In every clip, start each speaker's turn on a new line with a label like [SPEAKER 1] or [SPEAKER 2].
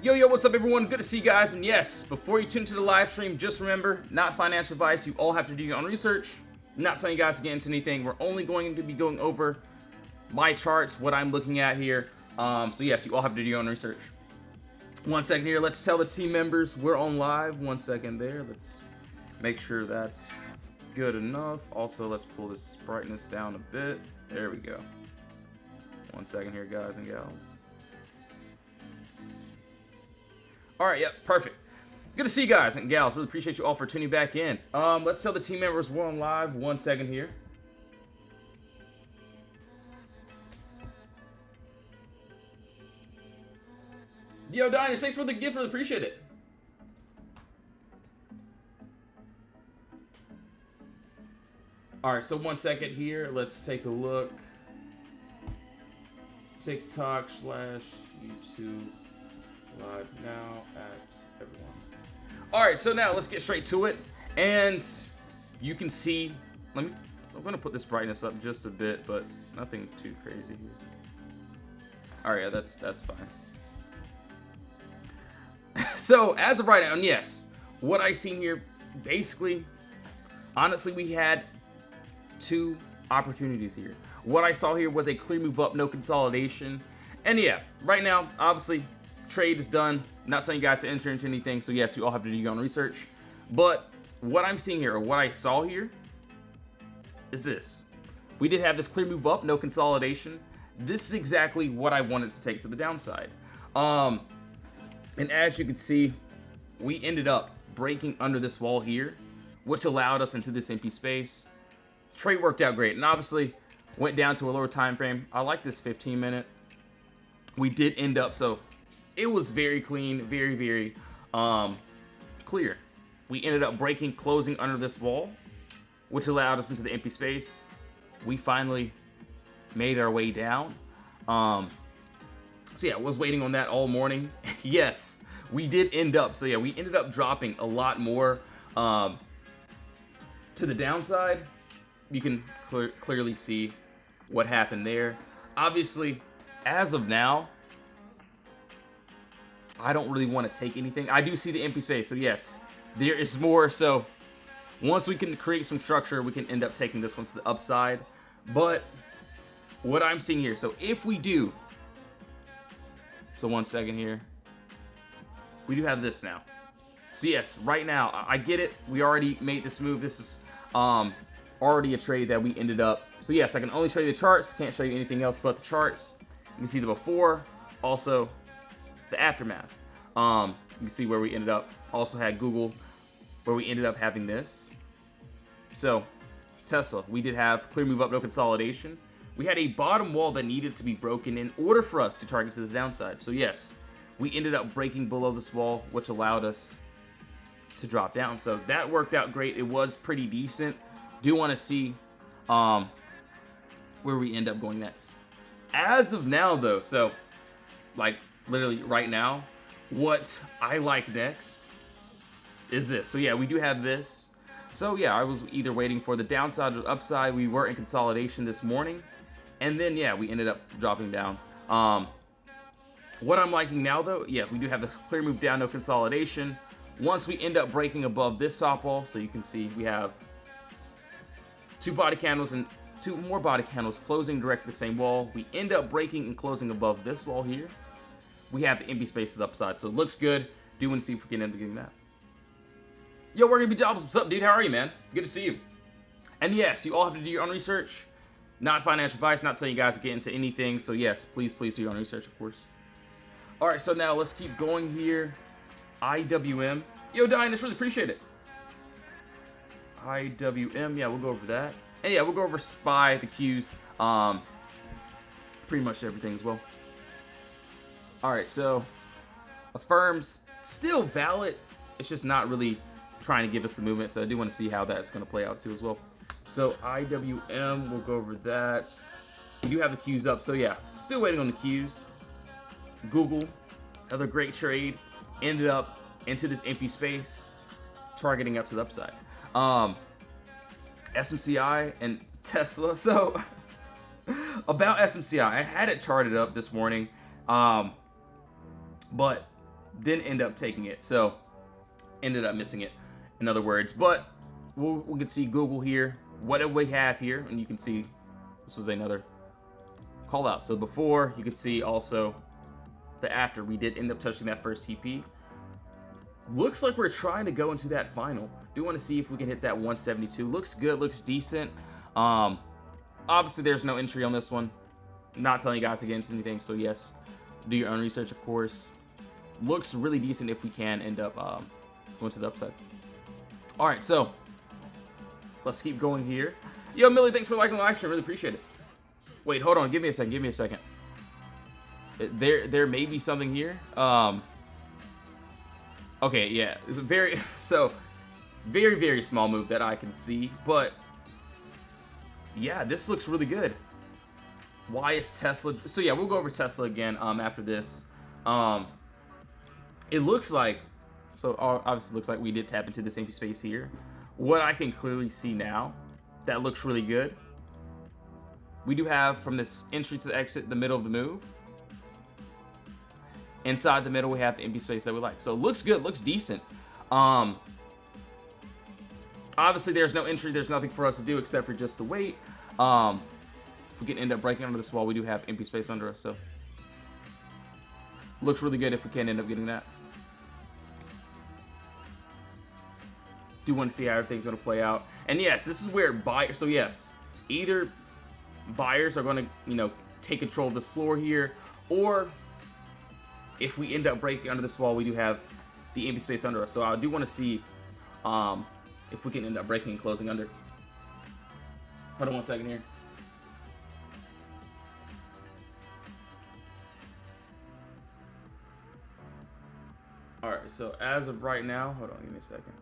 [SPEAKER 1] Yo, what's up everyone? Good to see you guys. And yes, before you tune to the live stream, just remember, not financial advice. You all have to do your own research. I'm not telling you guys to get into anything. We're only going to be going over my charts, what I'm looking at here. So yes, you all have to do your own research. 1 second here. Let's tell the team members we're on live. 1 second there. Let's make sure that's good enough. Also, let's pull this brightness down a bit. There we go. 1 second here, guys and gals. All right, yep, perfect. Good to see you guys and gals. Really appreciate you all for tuning back in. Let's tell the team members we're on live. 1 second here. Yo, Diners, thanks for the gift. Really appreciate it. All right, so 1 second here. Let's take a look. TikTok/YouTube. Live now at everyone. All right, so now let's get straight to it. And you can see, I'm gonna put this brightness up just a bit, but nothing too crazy here. All right, yeah, that's fine. So as of right now, and yes, what I've seen here, basically, honestly, we had two opportunities here. What I saw here was a clear move up, no consolidation. And yeah, right now, obviously, trade is done. Not saying you guys to enter into anything, so yes, you all have to do your own research. But what I'm seeing here, or what I saw here, is this. We did have this clear move up, no consolidation. This is exactly what I wanted to take to the downside. And as you can see, we ended up breaking under this wall here, which allowed us into this empty space. Trade worked out great, and obviously went down to a lower time frame. I like this 15-minute. We did end up, so it was very clean, very clear. We ended up closing under this wall, which allowed us into the empty space. We finally made our way down. So yeah, I was waiting on that all morning. Yes, we did end up. So yeah, we ended up dropping a lot more to the downside. You can clearly see what happened there. Obviously, as of now, I don't really want to take anything. I do see the empty space, so yes, there is more. So once we can create some structure, we can end up taking this one to the upside. But what I'm seeing here, so if we do, so 1 second here, we do have this now. So yes, right now, I get it. We already made this move. This is already a trade that we ended up. So yes, I can only show you the charts. Can't show you anything else but the charts. You can see the before, also the aftermath. You can see where we ended up. Also had Google, where we ended up having this. So Tesla, we did have clear move up, no consolidation. We had a bottom wall that needed to be broken in order for us to target to the downside. So yes, we ended up breaking below this wall, which allowed us to drop down. So that worked out great. It was pretty decent. Do want to see where we end up going next. As of now, though, so like literally right now, what I like next is this. So yeah, we do have this. So yeah, I was either waiting for the downside or the upside. We were in consolidation this morning, and then yeah, we ended up dropping down. What I'm liking now, though, yeah, we do have the clear move down, no consolidation. Once we end up breaking above this top wall, so you can see we have two body candles and two more body candles closing directly the same wall. We end up breaking and closing above this wall here. We have the empty space to the upside, so it looks good. Do want to see if we can end up getting that. Yo, we're gonna be Jobs. What's up, dude? How are you, man? Good to see you. And yes, you all have to do your own research. Not financial advice, not saying you guys to get into anything. So yes, please do your own research, of course. All right, so now let's keep going here. IWM. Yo, Diners, really appreciate it. IWM, yeah, we'll go over that. And yeah, we'll go over SPY, the Qs, pretty much everything as well. All right, so Affirm's still valid. It's just not really trying to give us the movement, so I do want to see how that's going to play out too as well. So IWM, we'll go over that. We do have the Qs up, so yeah, still waiting on the Qs. Google, another great trade, ended up into this empty space, targeting up to the upside. SMCI and Tesla. So about SMCI, I had it charted up this morning, but didn't end up taking it. So ended up missing it, in other words. But we can see Google here. What do we have here? And you can see this was another call out. So before, you can see also the after. We did end up touching that first TP. Looks like we're trying to go into that final. Do want to see if we can hit that 172. Looks good, looks decent. Obviously there's no entry on this one. Not telling you guys to get into anything, so yes, do your own research, of course. Looks really decent if we can end up going to the upside. All right, so let's keep going here. Yo, Millie, thanks for liking the live stream. Really appreciate it. Wait, hold on. Give me a second. Give me a second. There may be something here. Okay, yeah. It's a very very small move that I can see, but yeah, this looks really good. Why is Tesla? So yeah, we'll go over Tesla again after this. It looks like, so obviously looks like we did tap into this empty space here. What I can clearly see now, that looks really good. We do have from this entry to the exit, the middle of the move. Inside the middle, we have the empty space that we like. So it looks good, looks decent. Obviously, there's no entry. There's nothing for us to do except for just to wait. If we can end up breaking under this wall, we do have empty space under us. So looks really good if we can end up getting that. Do want to see how everything's going to play out. And yes, this is where buyers. So yes, either buyers are going to, you know, take control of this floor here, or if we end up breaking under this wall, we do have the empty space under us. So I do want to see if we can end up breaking and closing under. Hold on one second here. All right, so as of right now, hold on, give me a second.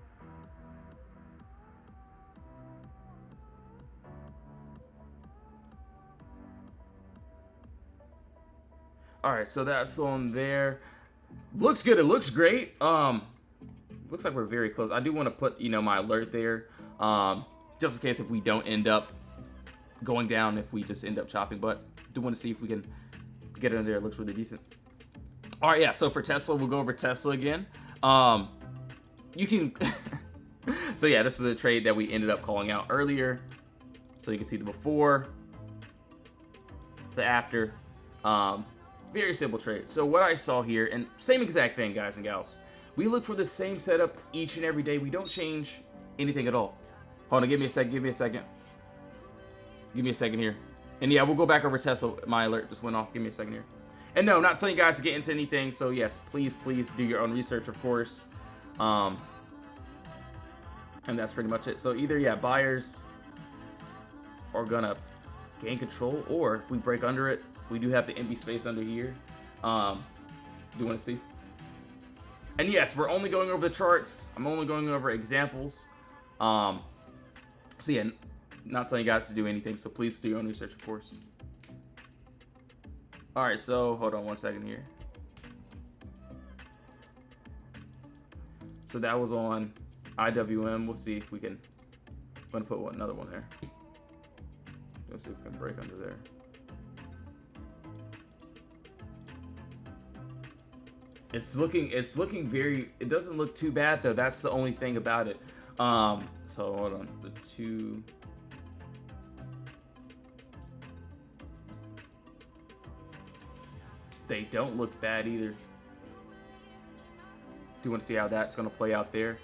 [SPEAKER 1] All right, so that's on there. Looks good. It looks great. Looks like we're very close. I do want to put, you know, my alert there, just in case if we don't end up going down, if we just end up chopping. But do want to see if we can get it in there. It looks really decent. All right, yeah. So for Tesla, we'll go over Tesla again. You can. So yeah, this is a trade that we ended up calling out earlier. So you can see the before, the after. Very simple trade. So what I saw here, and same exact thing, guys and gals. We look for the same setup each and every day. We don't change anything at all. Hold on, give me a second. Give me a second. Give me a second here. And yeah, we'll go back over Tesla. My alert just went off. Give me a second here. And no, not telling you guys to get into anything. So yes, please do your own research, of course. And that's pretty much it. So either, yeah, buyers are gonna gain control, or if we break under it, we do have the empty space under here. Do you want to see? And yes, we're only going over the charts. I'm only going over examples. So yeah, not telling you guys to do anything. So please do your own research, of course. All right, so hold on one second here. So that was on IWM. We'll see if we can. I'm gonna put another one there. Let's see if we can break under there. It's looking very. It doesn't look too bad though. That's the only thing about it. So hold on. The two. They don't look bad either. Do you want to see how that's going to play out there?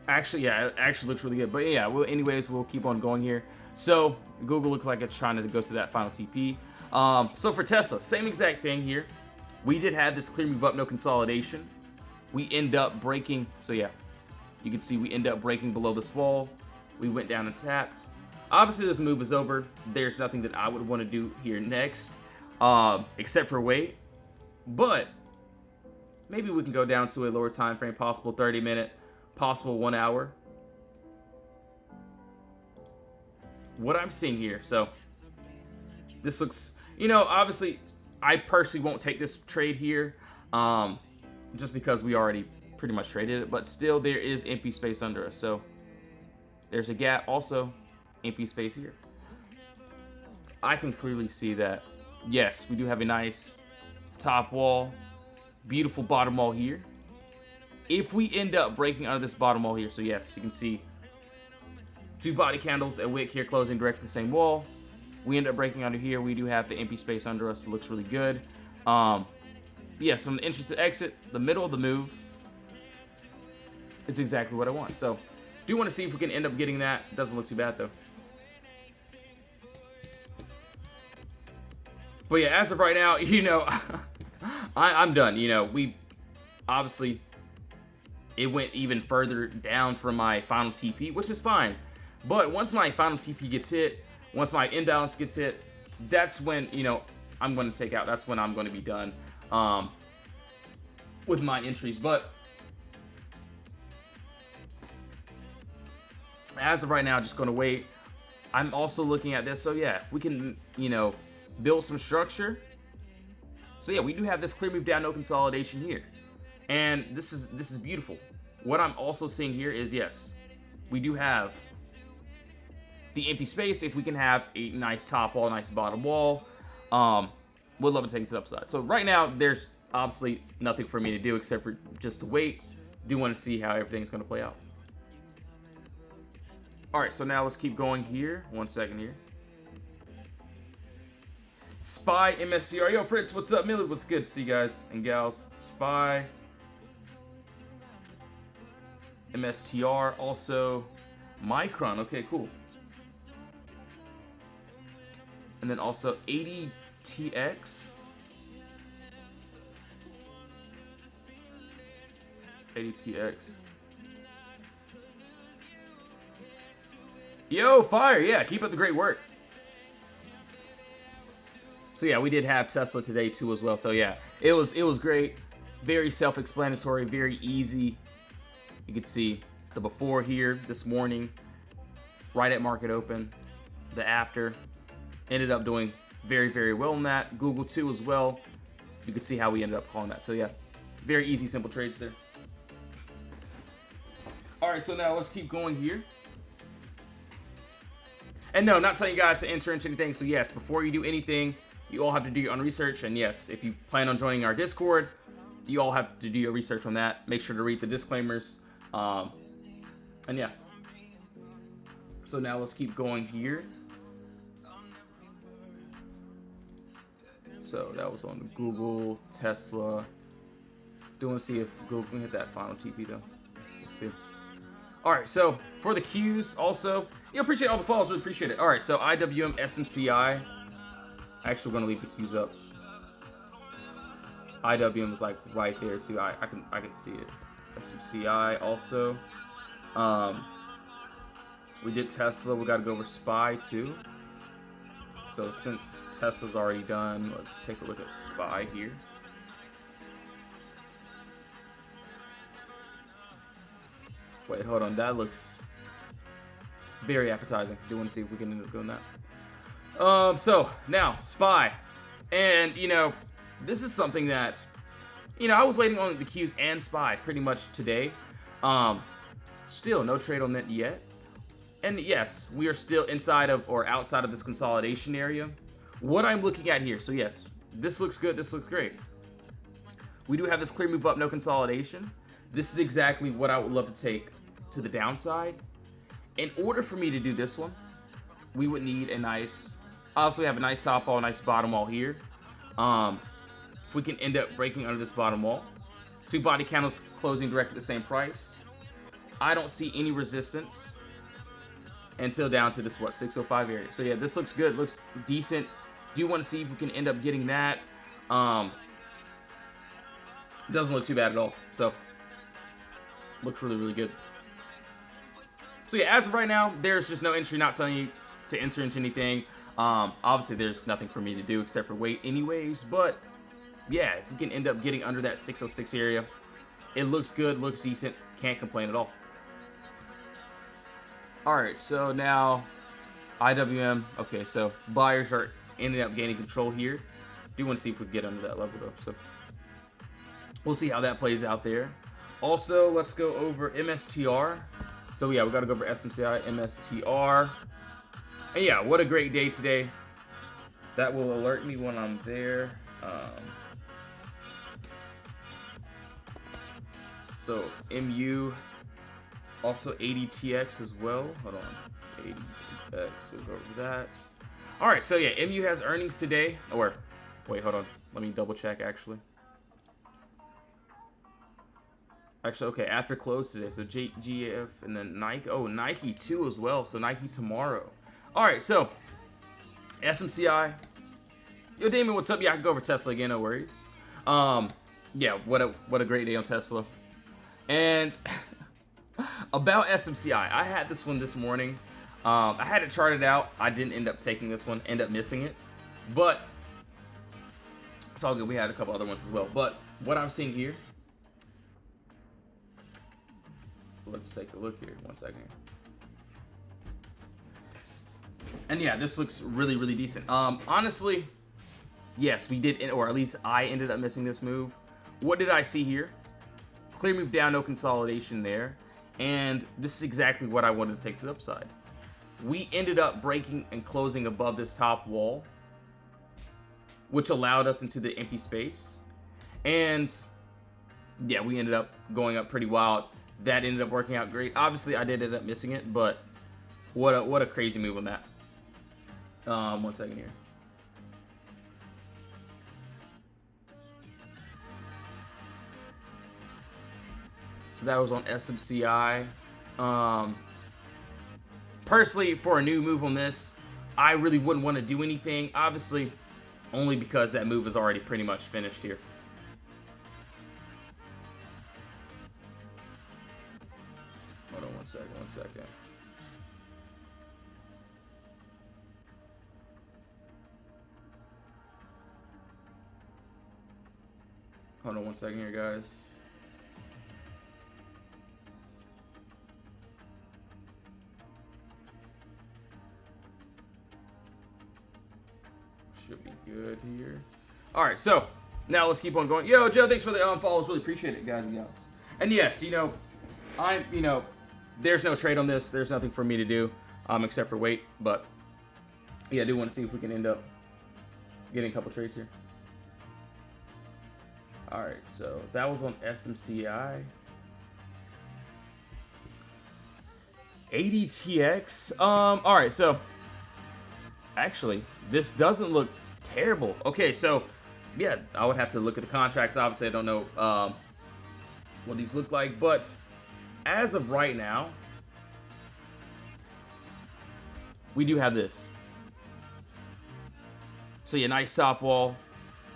[SPEAKER 1] Actually, yeah, it actually looks really good. But yeah, well, anyways, we'll keep on going here. So Google looks like it's trying to go to that final TP. So for Tesla, same exact thing here. We did have this clear move up, no consolidation. We end up breaking. So yeah, you can see we end up breaking below this wall. We went down and tapped. Obviously, this move is over. There's nothing that I would want to do here next, except for wait. But maybe we can go down to a lower time frame, possible 30-minute, possible 1 hour. What I'm seeing here, so this looks, you know, obviously I personally won't take this trade here, just because we already pretty much traded it, but still there is empty space under us. So there's a gap, also empty space here. I can clearly see that, yes, we do have a nice top wall, beautiful bottom wall here. If we end up breaking under this bottom wall here, so yes, you can see 2 body candles, a wick here closing directly the same wall. We end up breaking under here. We do have the empty space under us. It looks really good. Yes, from the entrance to exit, the middle of the move, it's exactly what I want. So, do want to see if we can end up getting that. Doesn't look too bad, though. But yeah, as of right now, you know, I'm done. You know, we obviously, it went even further down from my final TP, which is fine. But once my final TP gets hit, once my imbalance gets hit, that's when, you know, I'm going to take out. That's when I'm going to be done with my entries. But as of right now, just going to wait. I'm also looking at this. So yeah, we can, you know, build some structure. So yeah, we do have this clear move down, no consolidation here. And this is beautiful. What I'm also seeing here is, yes, we do have the empty space. If we can have a nice top wall, nice bottom wall, we'd love to take it to the upside. So right now, there's obviously nothing for me to do except for just to wait. Do want to see how everything's going to play out. All right, so now let's keep going here. 1 second here. SPY MSTR. Yo, Fritz, what's up? Millie, what's good? See you guys and gals. SPY MSTR. Also, Micron. Okay, cool. And then also 80TX. 80TX. Yo, fire. Yeah, keep up the great work. So yeah, we did have Tesla today too as well. So yeah, it was great. Very self-explanatory, very easy. You can see the before here this morning, right at market open. The after ended up doing very, very well in that. Google too as well. You can see how we ended up calling that. So yeah, very easy, simple trades there. All right, so now let's keep going here. And no, not telling you guys to enter into anything. So yes, before you do anything, you all have to do your own research. And yes, if you plan on joining our Discord, you all have to do your research on that. Make sure to read the disclaimers. And yeah. So now let's keep going here. So that was on the Google, Tesla. Do want to see if Google can hit that final TP though. Let's see. All right, so for the Qs also, appreciate all the follows, really appreciate it. All right, so IWM, SMCI. Actually, going to leave the Qs up. IWM is like right there too. I can see it. SMCI also. We did Tesla. We got to go over SPY too. So since Tesla's already done, let's take a look at SPY here. Wait, hold on. That looks very appetizing. Do want to see if we can end up doing that. So now SPY, and you know, this is something that, you know, I was waiting on the Qs and SPY pretty much today. Still no trade on that yet. And yes, we are still inside of or outside of this consolidation area. What I'm looking at here, so yes, this looks good. This looks great. We do have this clear move up, no consolidation. This is exactly what I would love to take to the downside. In order for me to do this one, we would need a nice, obviously we have a nice top wall, nice bottom wall here. If we can end up breaking under this bottom wall. 2 body candles closing directly at the same price. I don't see any resistance until down to this, what, 605 area. So yeah, this looks good, looks decent. Do want to see if we can end up getting that. Doesn't look too bad at all. So looks really, really good. So yeah, as of right now, there's just no entry, not telling you to enter into anything. Obviously there's nothing for me to do except for wait anyways, but yeah, if we can end up getting under that 606 area, it looks good, looks decent, can't complain at all. All right, so now IWM. Okay, so buyers are ending up gaining control here. Do want to see if we can get under that level though, so we'll see how that plays out there. Also, let's go over MSTR. So yeah, we got to go over SMCI, MSTR. And yeah, what a great day today. That will alert me when I'm there. So MU, also ADTX as well. Hold on, ADTX, we'll go over that. All right, so yeah, MU has earnings today. Or, wait, hold on, let me double check actually. Actually, okay, after close today, so GF and then Nike. Oh, Nike too as well, so Nike tomorrow. All right, so SMCI. Yo, Damon, what's up? Yeah, I can go over Tesla again, no worries. Yeah, what a great day on Tesla. And about SMCI, I had this one this morning. I had it charted out. I didn't end up taking this one, end up missing it. But it's all good. We had a couple other ones as well. But what I'm seeing here, let's take a look here. 1 second. And yeah, this looks really, really decent. Honestly, yes, we did, or at least I ended up missing this move. What did I see here? Clear move down, no consolidation there. And this is exactly what I wanted to take to the upside. We ended up breaking and closing above this top wall, which allowed us into the empty space. And yeah, we ended up going up pretty wild. That ended up working out great. Obviously, I did end up missing it, but what a crazy move on that. 1 second here. So that was on SMCI. Personally, for a new move on this, I really wouldn't want to do anything. Obviously, only because that move is already pretty much finished here. Hold on 1 second, 1 second. Hold on 1 second here, guys. Should be good here. All right, so now let's keep on going. Yo, Joe, thanks for the follows. Really appreciate it, guys and gals. And yes, there's no trade on this. There's nothing for me to do, except for wait. But yeah, I do want to see if we can end up getting a couple trades here. All right, so that was on SMCI. ADTX. All right, so actually, this doesn't look terrible. Okay, so yeah, I would have to look at the contracts. Obviously, I don't know what these look like, but as of right now, we do have this. So yeah, nice top wall,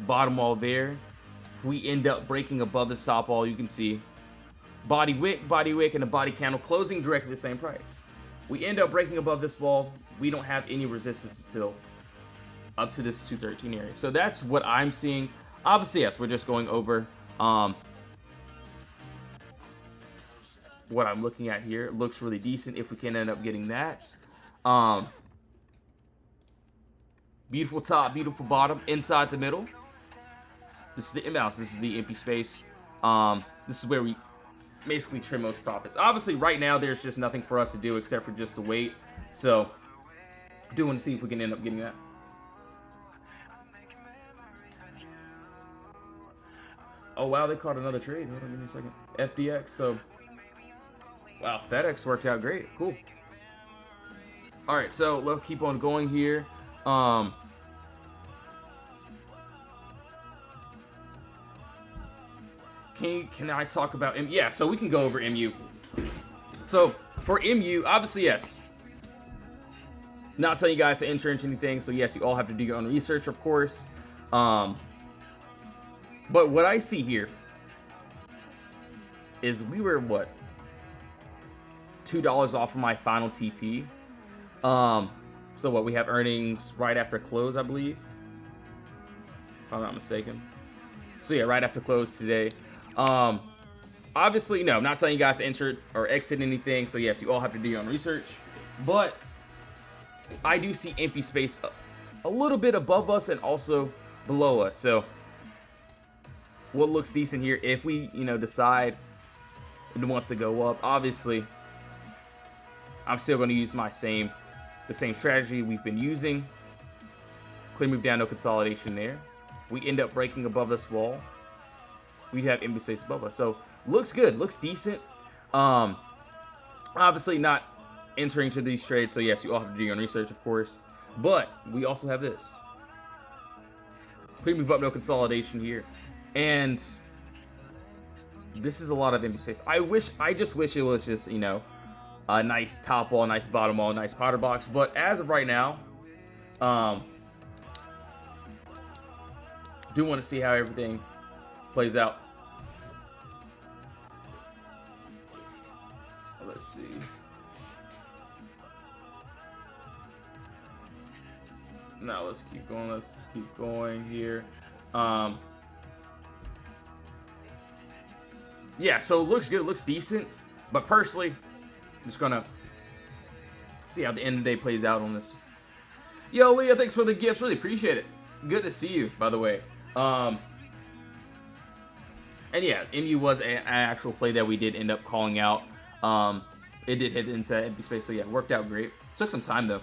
[SPEAKER 1] bottom wall there. We end up breaking above the top wall. You can see body wick, and a body candle closing directly the same price. We end up breaking above this wall. We don't have any resistance until up to this 213 area. So that's what I'm seeing. Obviously, yes, we're just going over what I'm looking at here. It looks really decent if we can end up getting that. Beautiful top, beautiful bottom, inside the middle. This is the imbalance. This is the empty space. This is where we basically trim most profits. Obviously, right now, there's just nothing for us to do except for just to wait. So, I do want to see if we can end up getting that. Oh, wow, they caught another trade. Hold on, give me a second. FDX, so... Wow, FedEx worked out great. Cool. All right, so let's keep on going here. Can I talk about MU? Yeah, so we can go over MU. So for MU, obviously, yes. Not telling you guys to enter into anything. So yes, you all have to do your own research, of course. But what I see here is we were what? $2 off of my final TP. So what, we have earnings right after close, I believe, if I'm not mistaken. So yeah, right after close today. Obviously, no, I'm not telling you guys to enter or exit anything. So yes, you all have to do your own research. But I do see empty space a little bit above us and also below us. So what looks decent here, if we, decide it wants to go up, obviously, I'm still going to use the same strategy we've been using. Clear move down, no consolidation there. We end up breaking above this wall. We have empty space above us. So, looks good. Looks decent. Obviously not entering to these trades. So, yes, you all have to do your own research, of course. But we also have this. Clear move up, no consolidation here. And this is a lot of empty space. I just wish it was just, you know, a nice top wall, nice bottom wall, nice powder box. But as of right now, do want to see how everything plays out. Let's see. Now let's keep going. Let's keep going here. Yeah, so it looks good. It looks decent. But personally, I'm just gonna see how the end of the day plays out on this. Yo, Leah, thanks for the gifts. Really appreciate it. Good to see you, by the way. And yeah, MU was an actual play that we did end up calling out. It did hit into empty space, so yeah, worked out great. Took some time though.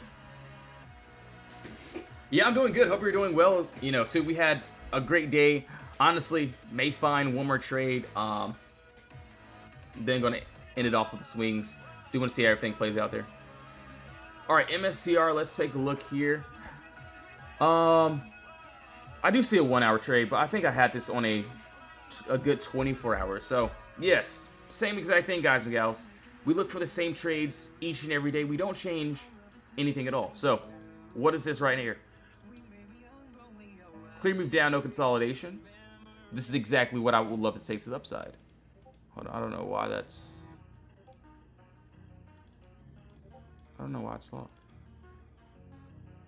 [SPEAKER 1] Yeah, I'm doing good. Hope you're doing well. You know, too. We had a great day. Honestly, may find one more trade. Then gonna end it off with the swings. Do want to see how everything plays out there. All right, MSTR. Let's take a look here. I do see a 1 hour trade, but I think I had this on a good 24 hours. So yes, same exact thing, guys and gals. We look for the same trades each and every day. We don't change anything at all. So what is this right here? Clear move down, no consolidation. This is exactly what I would love to take to the upside. Hold on, I don't know why that's... I don't know why it's locked.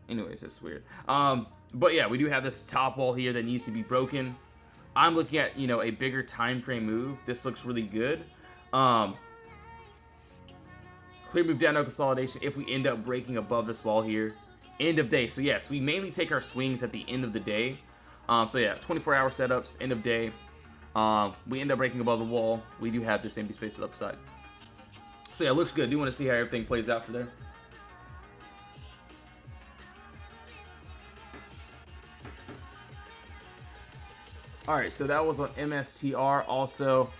[SPEAKER 1] Anyways, it's weird. But yeah, we do have this top wall here that needs to be broken. I'm looking at, you know, a bigger time frame move. This looks really good. Clear move down, no consolidation. If we end up breaking above this wall here, end of day. So yes, we mainly take our swings at the end of the day. So yeah, 24-hour setups, end of day. We end up breaking above the wall. We do have this empty space to the upside. So yeah, it looks good. Do want to see how everything plays out for there. All right, so that was on MSTR. Also,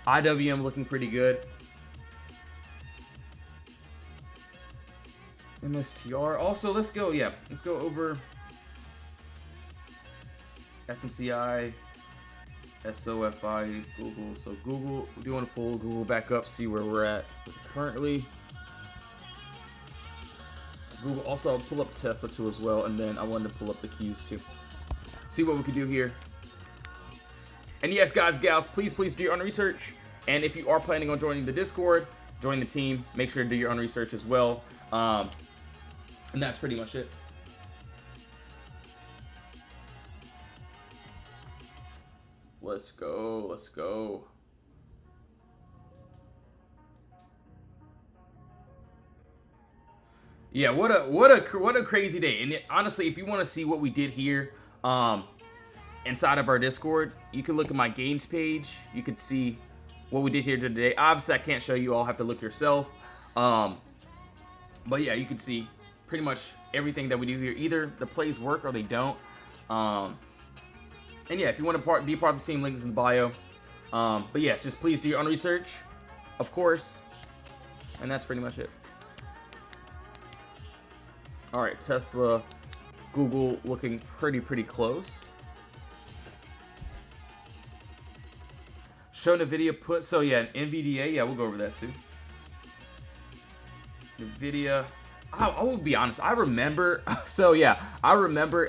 [SPEAKER 1] IWM looking pretty good. MSTR. Also, let's go over SMCI, SOFI, Google. So Google, we do want to pull Google back up, see where we're at currently. Google, also I'll pull up Tesla too as well, and then I wanted to pull up the keys too. See what we can do here. And yes, guys, gals, please do your own research. And if you are planning on joining the Discord, join the team, make sure to do your own research as well. And that's pretty much it. Let's go, let's go. Yeah, what a crazy day. And honestly, if you want to see what we did here, inside of our Discord, you can look at my gains page. You can see what we did here today. Obviously, I can't show you all. Have to look yourself. But yeah, you can see pretty much everything that we do here. Either the plays work or they don't. And yeah, if you want to be part of the team, link is in the bio. But yes, just please do your own research, of course. And that's pretty much it. All right, Tesla, Google looking pretty close. Show NVIDIA put, so yeah, NVDA, yeah, we'll go over that too. NVIDIA, I will be honest, I remember, so yeah, I remember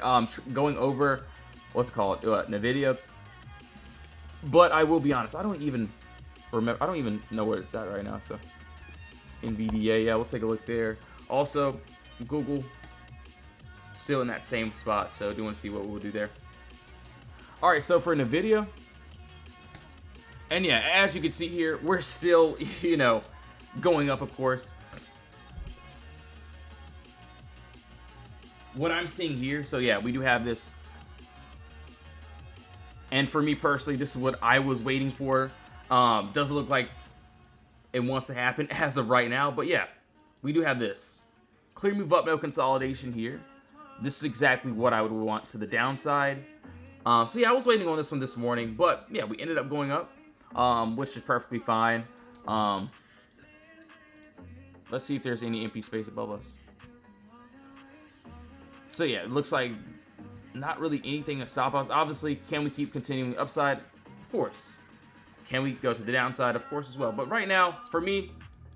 [SPEAKER 1] going over, what's it called, NVIDIA, but I will be honest, I don't even remember, I don't even know where it's at right now, so NVDA, yeah, we'll take a look there. Also, Google, still in that same spot, so I do want to see what we'll do there. All right, so for NVIDIA, and yeah, as you can see here, we're still, you know, going up, of course. What I'm seeing here, so yeah, we do have this. And for me personally, this is what I was waiting for. Doesn't look like it wants to happen as of right now, but yeah, we do have this. Clear move up, no consolidation here. This is exactly what I would want to the downside. So yeah, I was waiting on this one this morning, but yeah, we ended up going up, which is perfectly fine. Let's see if there's any empty space above us. So yeah, it looks like not really anything to stop us. Obviously, can we keep continuing upside? Of course. Can we go to the downside? Of course as well. But right now, for me,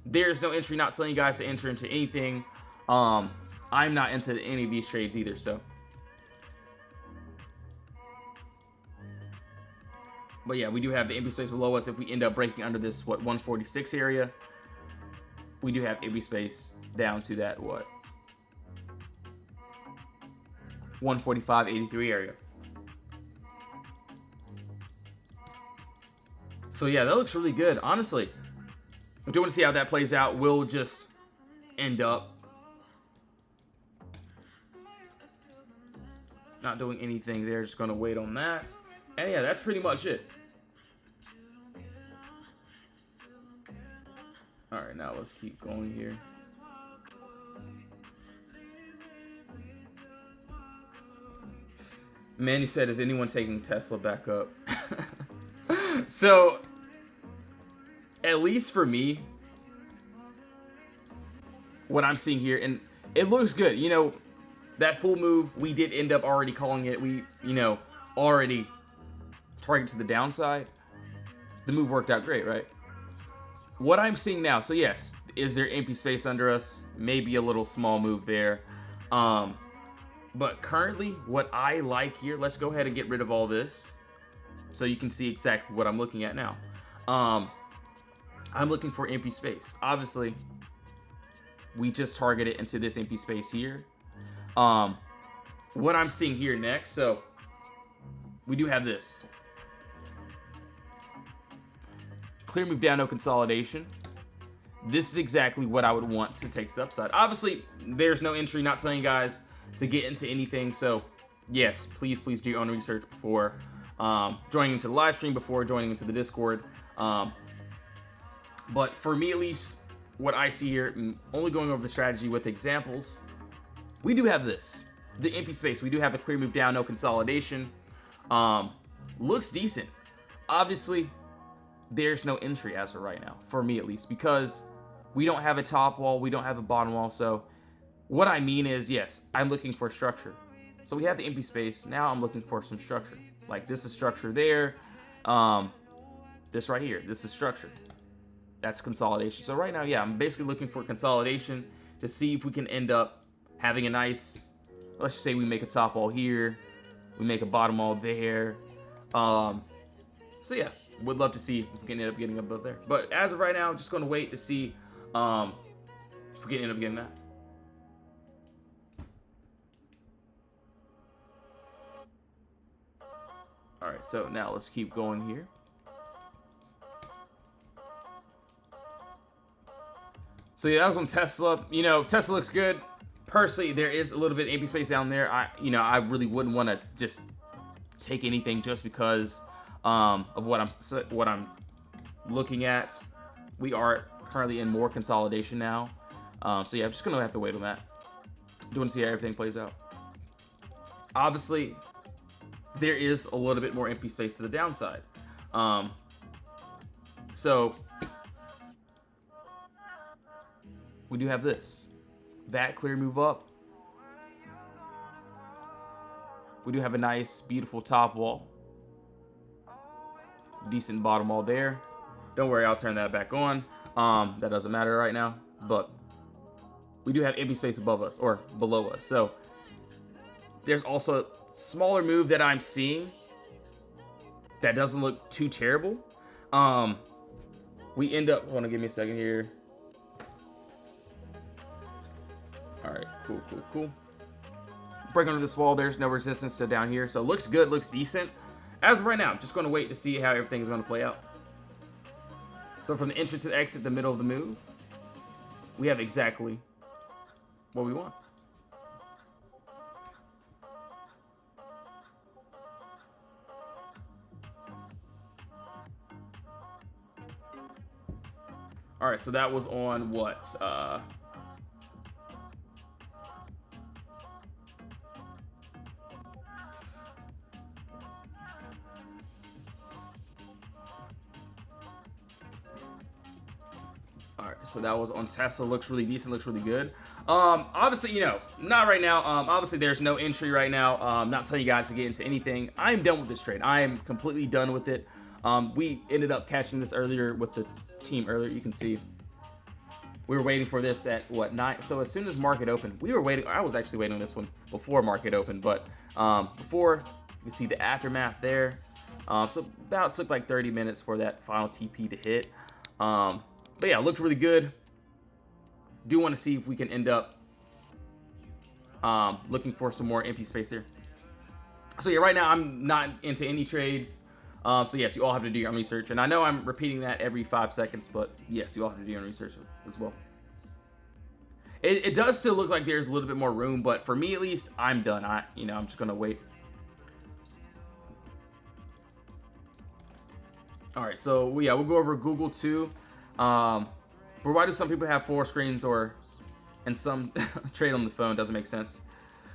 [SPEAKER 1] there's no entry. Not telling you guys to enter into anything. I'm not into any of these trades either, so. But yeah, we do have the empty space below us. If we end up breaking under this, 146 area, we do have empty space down to that, 145.83 area. So yeah, that looks really good. Honestly, I do want to see how that plays out. We'll just end up not doing anything there. Just going to wait on that. And yeah, that's pretty much it. All right, now let's keep going here. Manny said, is anyone taking Tesla back up? So, at least for me, what I'm seeing here, and it looks good. You know, that full move, we did end up already calling it. We, already target to the downside. The move worked out great, right? What I'm seeing now, so yes, is there empty space under us? Maybe a little small move there. But currently, what I like here, let's go ahead and get rid of all this so you can see exactly what I'm looking at now. I'm looking for empty space. Obviously, we just targeted into this empty space here. What I'm seeing here next, so we do have this. Clear move down, no consolidation. This is exactly what I would want to take to the upside. Obviously, there's no entry, not telling you guys to get into anything. So, yes, please do your own research before joining into the live stream, before joining into the Discord. But for me, at least, what I see here, only going over the strategy with examples, we do have this. The empty space. We do have the clear move down, no consolidation. Looks decent. Obviously, there's no entry as of right now, for me at least, because we don't have a top wall, we don't have a bottom wall. So what I mean is, yes, I'm looking for structure. So we have the empty space. Now I'm looking for some structure. Like this is structure there. This right here, this is structure. That's consolidation. So right now, yeah, I'm basically looking for consolidation to see if we can end up having a nice, let's just say we make a top wall here, we make a bottom wall there. So yeah, would love to see if we can end up getting above there. But as of right now, I'm just going to wait to see if we can end up getting that. All right, so now let's keep going here. So yeah, that was on Tesla. Tesla looks good. Personally, there is a little bit of empty space down there. I really wouldn't want to just take anything just because of what I'm looking at. We are currently in more consolidation now. So yeah, I'm just gonna have to wait on that. Do want to see how everything plays out. Obviously, there is a little bit more empty space to the downside. So we do have this. That clear move up. We do have a nice, beautiful top wall. Decent bottom wall there. Don't worry, I'll turn that back on. That doesn't matter right now. But we do have empty space above us, or below us. So there's also a smaller move that I'm seeing that doesn't look too terrible. We end up, hold on, give me a second here. All right, cool. Break under this wall, there's no resistance to down here. So it looks good, looks decent. As of right now, I'm just going to wait to see how everything is going to play out. So from the entrance to the exit, the middle of the move, we have exactly what we want. All right, so that was on what? So that was on Tesla. Looks really decent. Looks really good. Obviously, you know, not right now. Obviously, there's no entry right now. Not telling you guys to get into anything. I am done with this trade. I am completely done with it. We ended up catching this earlier with the team earlier. You can see we were waiting for this at what, 9? So as soon as market opened, we were waiting. I was actually waiting on this one before market opened, but before you see the aftermath there. So about took like 30 minutes for that final TP to hit. But yeah, it looked really good. Do want to see if we can end up looking for some more empty space there. So yeah, right now I'm not into any trades. So yes, you all have to do your own research. And I know I'm repeating that every 5 seconds, but yes, you all have to do your own research as well. It does still look like there's a little bit more room, but for me at least, I'm done. I'm just gonna wait. All right, so yeah, we'll go over Google too. But why do some people have 4 screens and some trade on the phone? Doesn't make sense.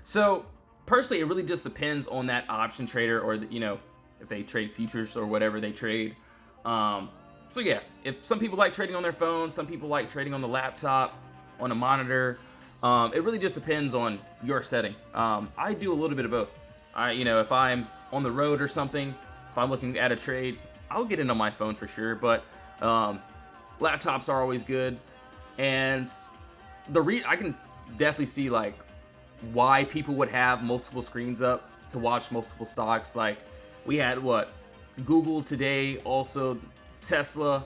[SPEAKER 1] So personally, it really just depends on that option trader, or if they trade futures or whatever they trade. So yeah, if some people like trading on their phone, some people like trading on the laptop, on a monitor. It really just depends on your setting. I do a little bit of both. If I'm on the road or something, if I'm looking at a trade, I'll get it on my phone for sure. But laptops are always good, and I can definitely see like why people would have multiple screens up to watch multiple stocks. Like we had Google today, also Tesla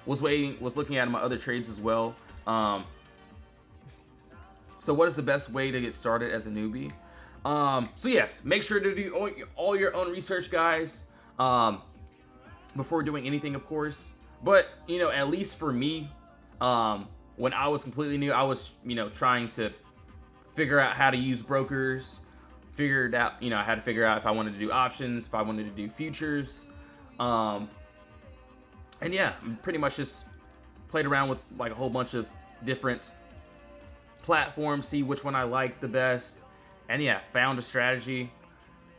[SPEAKER 1] was looking at my other trades as well. So what is the best way to get started as a newbie? So yes, make sure to do all your own research, guys, before doing anything, of course. But at least for me, when I was completely new, I was trying to figure out how to use brokers. Figured out I had to figure out if I wanted to do options, if I wanted to do futures, and yeah, pretty much just played around with like a whole bunch of different platforms, see which one I liked the best, and yeah, found a strategy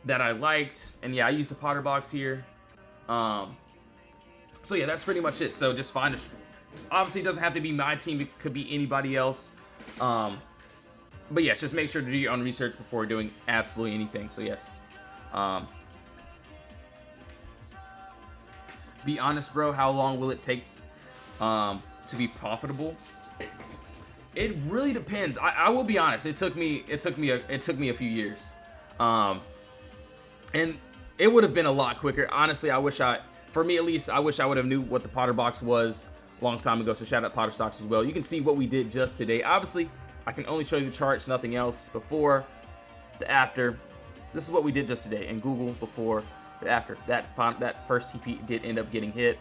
[SPEAKER 1] that I liked, and yeah, I used the Potter box here. So yeah, that's pretty much it. So just find obviously it doesn't have to be my team, it could be anybody else. But yes, just make sure to do your own research before doing absolutely anything. So yes, be honest, bro. How long will it take to be profitable? It really depends. I will be honest. It took me a few years, and it would have been a lot quicker. Honestly, for me at least, I wish I would have knew what the Potter box was a long time ago. So shout out Potter stocks as well. You can see what we did just today. Obviously, I can only show you the charts, nothing else. Before, the after. This is what we did just today. And Google before, the after. That first TP did end up getting hit.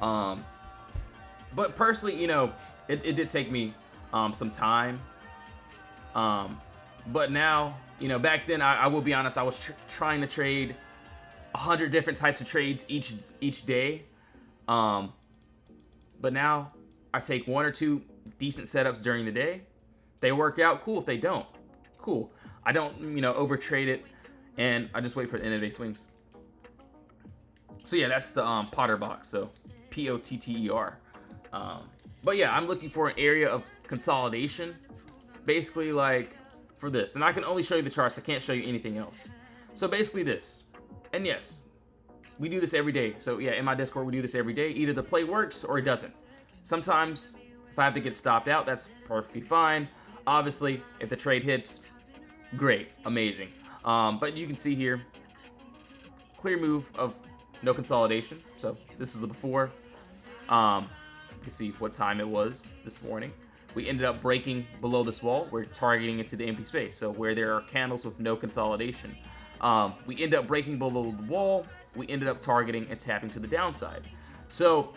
[SPEAKER 1] But personally, it did take me some time. But now, back then, I will be honest, I was trying to trade 100 different types of trades each day. But now I take 1 or 2 decent setups during the day. They work out, cool. If they don't, cool. I don't, overtrade it, and I just wait for the end of day swings. So yeah, that's the Potter box. So Potter. But yeah, I'm looking for an area of consolidation, basically like for this. And I can only show you the charts. I can't show you anything else. So basically this. And yes, we do this every day. So yeah, in my Discord, we do this every day. Either the play works or it doesn't. Sometimes if I have to get stopped out, that's perfectly fine. Obviously, if the trade hits, great, amazing. But you can see here, clear move of no consolidation. So this is the before. You can see what time it was this morning. We ended up breaking below this wall. We're targeting into the empty space. So where there are candles with no consolidation, we end up breaking below the wall. We ended up targeting and tapping to the downside. So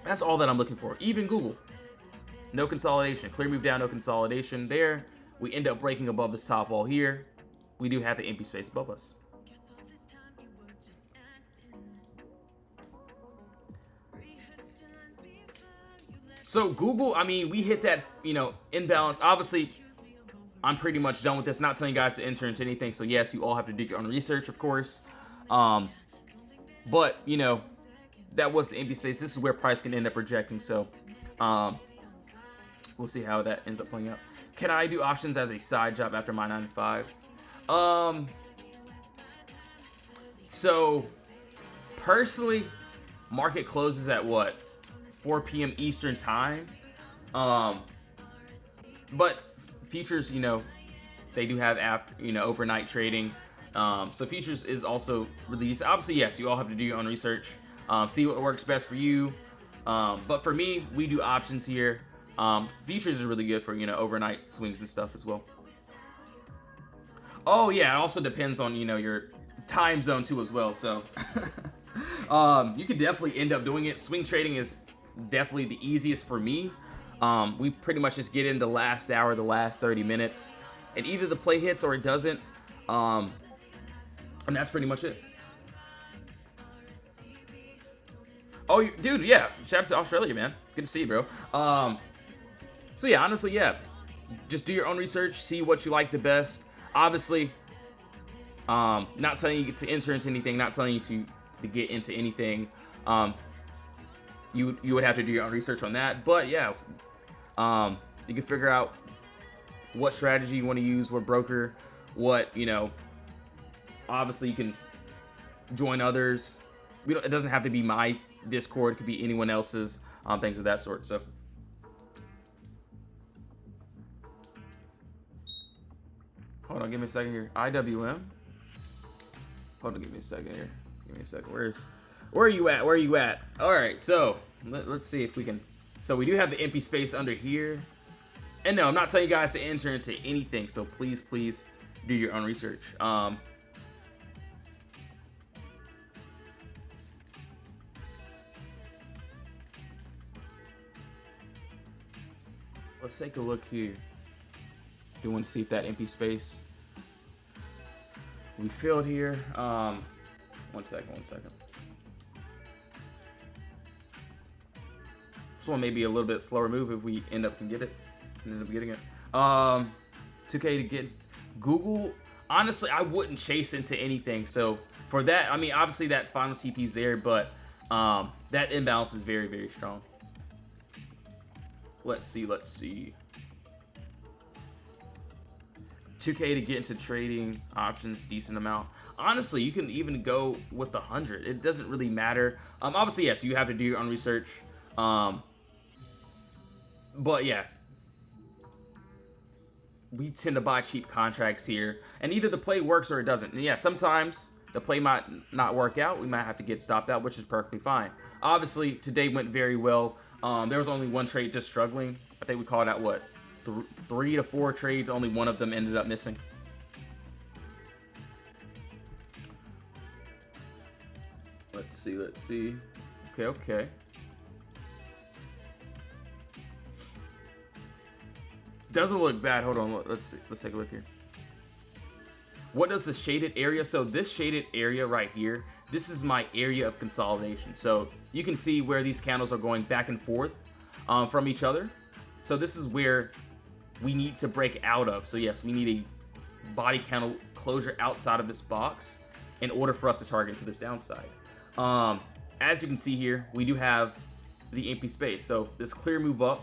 [SPEAKER 1] that's all that I'm looking for. Even Google. No consolidation. Clear move down, no consolidation there. We end up breaking above this top wall here. We do have the empty space above us. So Google, we hit that, imbalance. Obviously, I'm pretty much done with this. Not telling you guys to enter into anything. So yes, you all have to do your own research, of course. But, that was the empty space. This is where price can end up rejecting. So, We'll see how that ends up playing out. Can I do options as a side job after my 9 to 5? So personally, market closes at what? 4 p.m. Eastern time. But futures, you know, they do have after, you know, overnight trading. So futures is also released. Obviously, yes, you all have to do your own research, see what works best for you. But for me, we do options here. Futures is really good for, you know, overnight swings and stuff as well. Oh yeah, it also depends on, you know, your time zone too as well. So you could definitely end up doing it. Swing trading is definitely the easiest for me. We pretty much just get in the last hour, the last 30 minutes, and either the play hits or it doesn't. And that's pretty much it. Oh, dude, yeah. Shout out to Australia, man. Good to see you, bro. So yeah, honestly, yeah. Just do your own research, see what you like the best. Obviously, not telling you to enter into anything, not telling you to get into anything. You would have to do your own research on that. But yeah, you can figure out what strategy you want to use, what broker, what, you know. Obviously, you can join others. It doesn't have to be my Discord. It could be anyone else's, things of that sort. So, hold on, give me a second here. IWM. Hold on, give me a second here. Give me a second. Where are you at? Where are you at? All right, so let's see if we can. So we do have the empty space under here. And no, I'm not telling you guys to enter into anything. So please do your own research. Let's take a look here. You want to see if that empty space we filled here. One second. This one may be a little bit slower move if we end up getting it. 2K to get Google. Honestly, I wouldn't chase into anything. So for that, I mean, obviously that final TP is there, but that imbalance is very, very strong. Let's see. 2K to get into trading options, decent amount. Honestly, you can even go with 100. It doesn't really matter. Obviously, yes, you have to do your own research. But yeah, we tend to buy cheap contracts here, and either the play works or it doesn't. And yeah, sometimes the play might not work out. We might have to get stopped out, which is perfectly fine. Obviously, today went very well. There was only one trade just struggling. I think we called out what, 3 to 4 trades. Only one of them ended up missing. Let's see. Okay. Doesn't look bad. Hold on. Let's see. Let's take a look here. What does the shaded area? So this shaded area right here, this is my area of consolidation. So you can see where these candles are going back and forth from each other. So this is where we need to break out of. So yes, we need a body candle closure outside of this box in order for us to target to this downside. As you can see here, we do have the empty space. So this clear move up,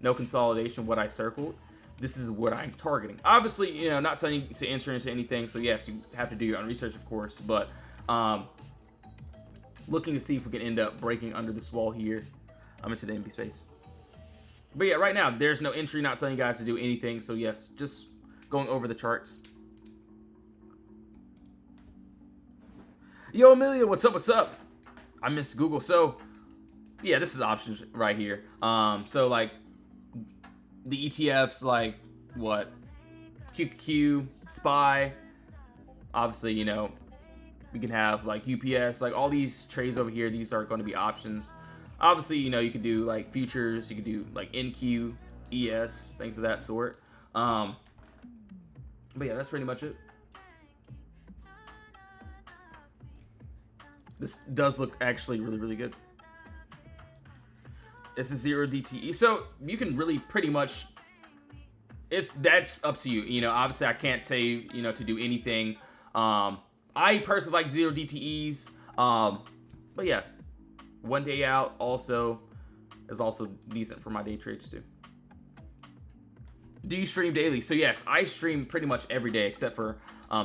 [SPEAKER 1] no consolidation, what I circled, this is what I'm targeting. Obviously, you know, not saying to enter into anything. So yes, you have to do your own research, of course, but looking to see if we can end up breaking under this wall here. I'm into the empty space. But yeah, right now, there's no entry, not telling you guys to do anything. So yes, just going over the charts. Yo, Amelia, what's up? I miss Google. So yeah, this is options right here. So like the ETFs, like what? QQQ, SPY. Obviously, you know, we can have like UPS, like all these trades over here. These are going to be options. Obviously, you know, you could do like futures, you could do like NQ, ES, things of that sort. But yeah, that's pretty much it. This does look actually really, really good. This is 0 DTE. So you can really pretty much, that's up to you. You know, obviously I can't tell you, you know, to do anything. I personally like 0 DTEs. But yeah, 1 day out also is also decent for my day trades too. Do you stream daily? So yes, I stream pretty much every day except for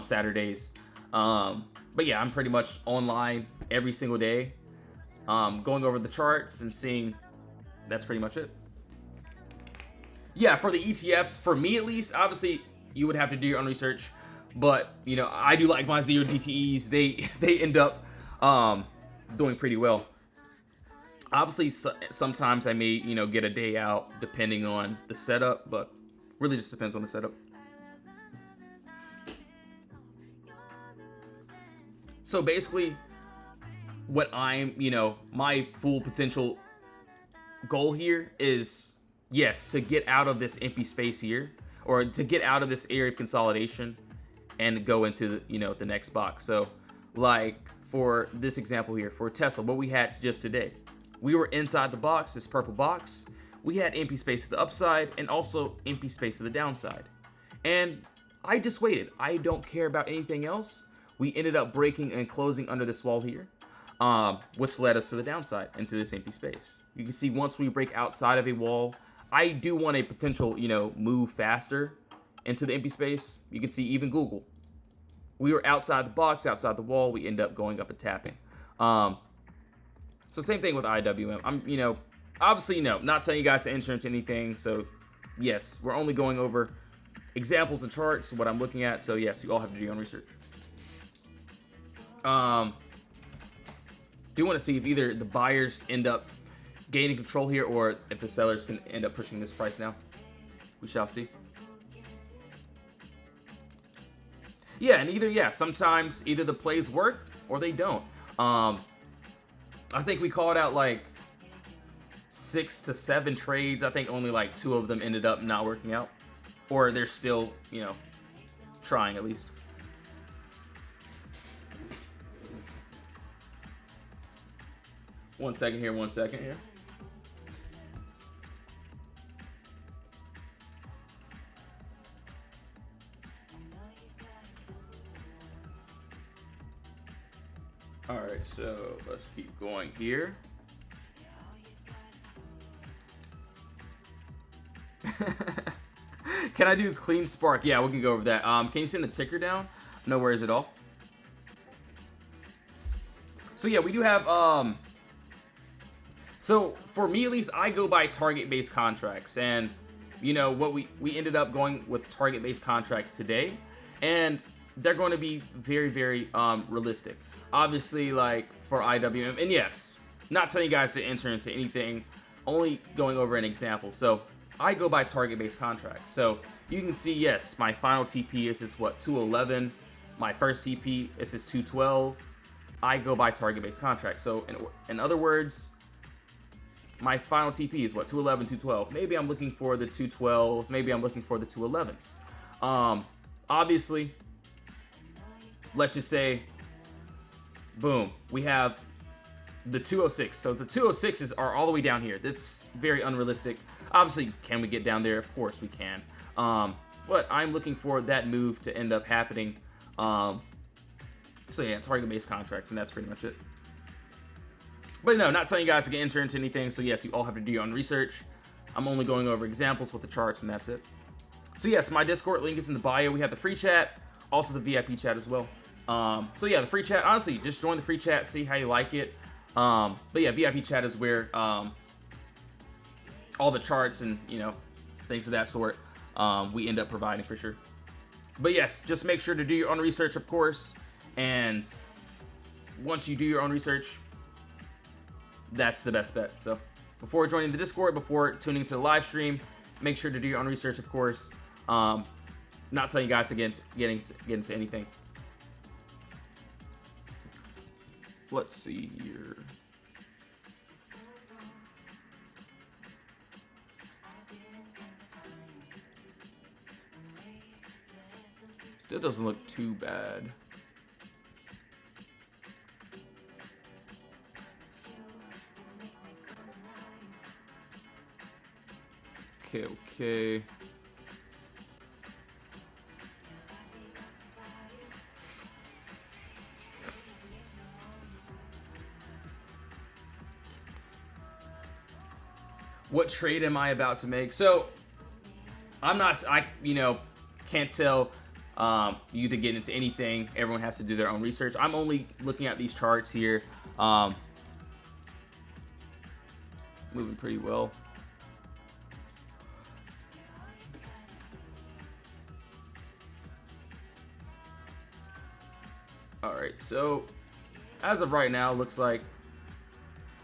[SPEAKER 1] Saturdays. But yeah, I'm pretty much online every single day, going over the charts and seeing. That's pretty much it. Yeah, for the ETFs, for me at least, obviously you would have to do your own research, but you know I do like my zero DTEs. They end up doing pretty well. Obviously, sometimes I may get a day out depending on the setup, but really just depends on the setup. So basically, what I'm my full potential goal here is, yes, to get out of this empty space here, or to get out of this area of consolidation and go into the next box. So like for this example here, for Tesla, what we had just today, we were inside the box, this purple box. We had empty space to the upside and also empty space to the downside. And I just waited. I don't care about anything else. We ended up breaking and closing under this wall here, which led us to the downside into this empty space. You can see once we break outside of a wall, I do want a potential, move faster into the empty space. You can see even Google. We were outside the box, outside the wall. We end up going up and tapping. So same thing with IWM. I'm, obviously, not telling you guys to enter into anything. So yes, we're only going over examples and charts, what I'm looking at. So yes, you all have to do your own research. Do want to see if either the buyers end up gaining control here or if the sellers can end up pushing this price now. We shall see. Yeah, and sometimes either the plays work or they don't. I think we called out like 6 to 7 trades. I think only like 2 of them ended up not working out, or they're still, trying at least. One second here. All right, so let's keep going here. Can I do clean spark? Yeah, we can go over that. Can you send the ticker down? No worries at all. So yeah, we do have so for me at least, I go by target-based contracts, and what we ended up going with target-based contracts today, and they're going to be very, very realistic. Obviously, like for IWM, and yes, not telling you guys to enter into anything, only going over an example. So I go by target-based contracts. So you can see, yes, my final TP is what, 211. My first TP is 212. I go by target-based contracts. So in other words, my final TP is what, 211, 212. Maybe I'm looking for the 212s. Maybe I'm looking for the 211s. Obviously, let's just say, boom, we have the 206. So the 206s are all the way down here. That's very unrealistic. Obviously, can we get down there? Of course we can. But I'm looking for that move to end up happening. So yeah, target-based contracts, and that's pretty much it. But no, not telling you guys to get enter into anything. So yes, you all have to do your own research. I'm only going over examples with the charts, and that's it. So yes, my Discord link is in the bio. We have the free chat, also the VIP chat as well. So yeah, the free chat, honestly, just join the free chat, see how you like it. But yeah, VIP chat is where all the charts and things of that sort we end up providing for sure. But yes, just make sure to do your own research, of course. And once you do your own research, that's the best bet. So before joining the Discord, before tuning to the live stream, make sure to do your own research, of course. Not telling you guys to get into anything. Let's see here. That doesn't look too bad. Okay. What trade am I about to make? So I'm not, you know, can't tell you to get into anything. Everyone has to do their own research. I'm only looking at these charts here. Moving pretty well. All right, so as of right now, looks like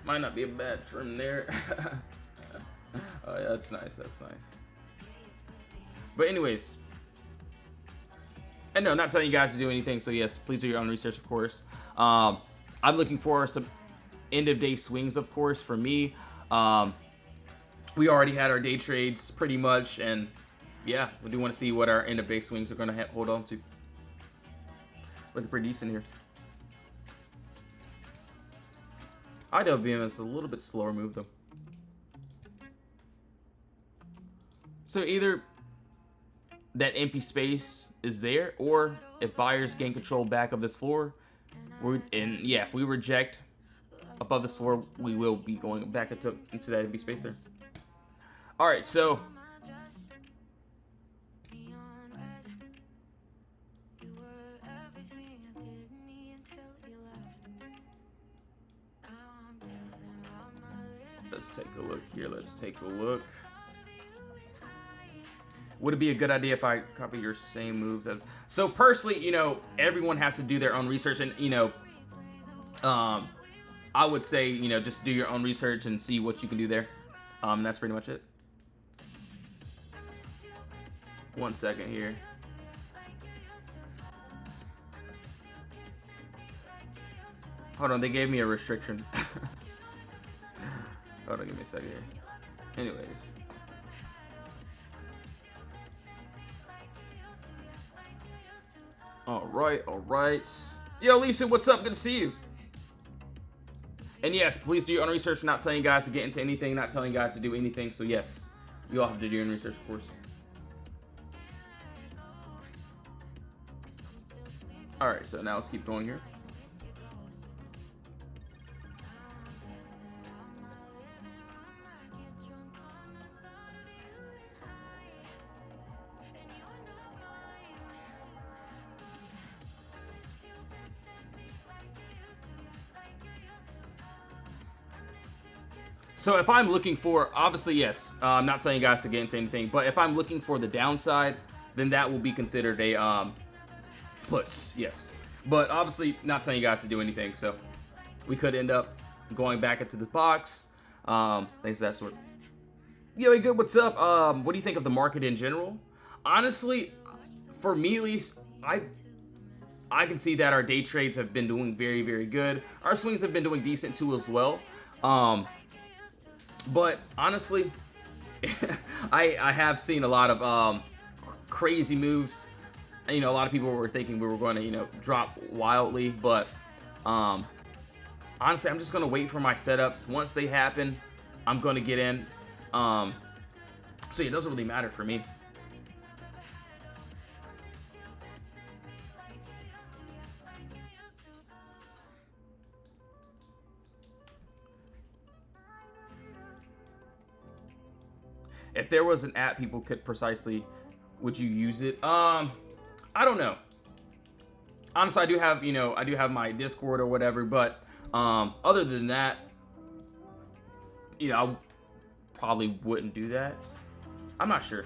[SPEAKER 1] might not be a bad trim there. Oh yeah, that's nice. That's nice. But anyways, and no, not telling you guys to do anything. So yes, please do your own research, of course. I'm looking for some end of day swings, of course. For me, we already had our day trades pretty much, and yeah, we do want to see what our end of day swings are going to hold on to. Looking pretty decent here. IWM is a little bit slower move though. So either that empty space is there, or if buyers gain control back of this floor, and yeah, if we reject above this floor, we will be going back into that empty space there. All right, so let's take a look here. Let's take a look. Would it be a good idea if I copy your same moves? So personally, you know, everyone has to do their own research, and you know, I would say, you know, just do your own research and see what you can do there. That's pretty much it. 1 second here. Hold on, they gave me a restriction. Hold on, give me a second here. Anyways. Alright, alright. Yo, Lisa, what's up? Good to see you. And yes, please do your own research. Not telling you guys to get into anything, not telling you guys to do anything. So yes, you all have to do your own research, of course. Alright, so now let's keep going here. So if I'm looking for, obviously, yes, I'm not telling you guys to get into anything, but if I'm looking for the downside, then that will be considered a puts, yes. But obviously, not telling you guys to do anything, so we could end up going back into the box, things of that sort. Yo, hey, good, what's up? What do you think of the market in general? Honestly, for me at least, I can see that our day trades have been doing very, very good. Our swings have been doing decent too as well. But honestly, I have seen a lot of crazy moves. You know, a lot of people were thinking we were going to, you know, drop wildly, but honestly, I'm just going to wait for my setups. Once they happen, I'm going to get in. So it doesn't really matter for me. If there was an app people could precisely, would you use it? I don't know. Honestly, I do have, you know, I do have my Discord or whatever, but other than that, you know, I probably wouldn't do that. I'm not sure.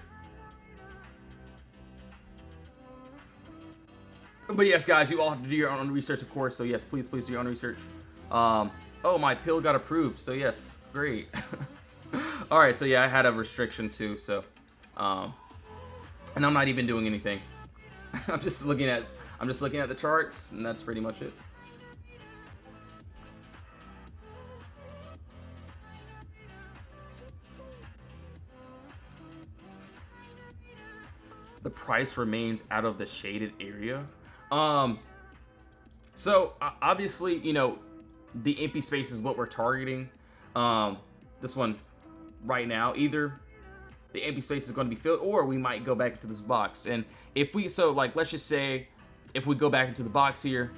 [SPEAKER 1] But yes, guys, you all have to do your own research, of course. So yes, please do your own research. Oh, my pill got approved. So yes, great. All right, so yeah, I had a restriction too. So, and I'm not even doing anything. I'm just looking at the charts, and that's pretty much it. The price remains out of the shaded area. So obviously, you know, the empty space is what we're targeting. This one right now, either the empty space is going to be filled, or we might go back into this box. And if we, so like, let's just say if we go back into the box here,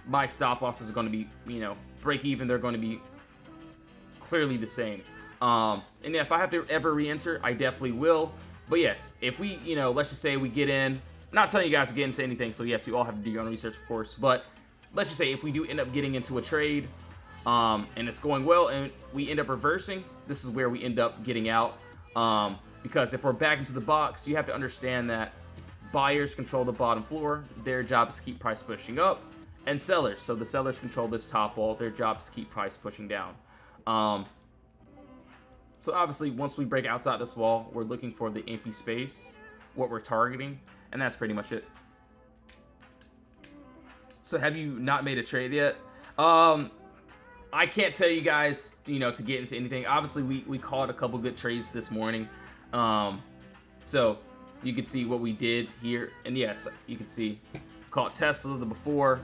[SPEAKER 1] my stop losses are going to be, you know, break even. They're going to be clearly the same. And if I have to ever re-enter, I definitely will. But yes, if we, let's just say we get in, I'm not telling you guys to get into anything, so yes, you all have to do your own research, of course, but let's just say if we do end up getting into a trade, and it's going well, and we end up reversing, this is where we end up getting out, because if we're back into the box, you have to understand that buyers control the bottom floor, their job is to keep price pushing up, and sellers, so the sellers control this top wall, their job is to keep price pushing down. So obviously, once we break outside this wall, we're looking for the empty space, what we're targeting, and that's pretty much it. So have you not made a trade yet? I can't tell you guys, to get into anything. Obviously, we called a couple good trades this morning. So you can see what we did here. And yes, you can see caught Tesla, the before,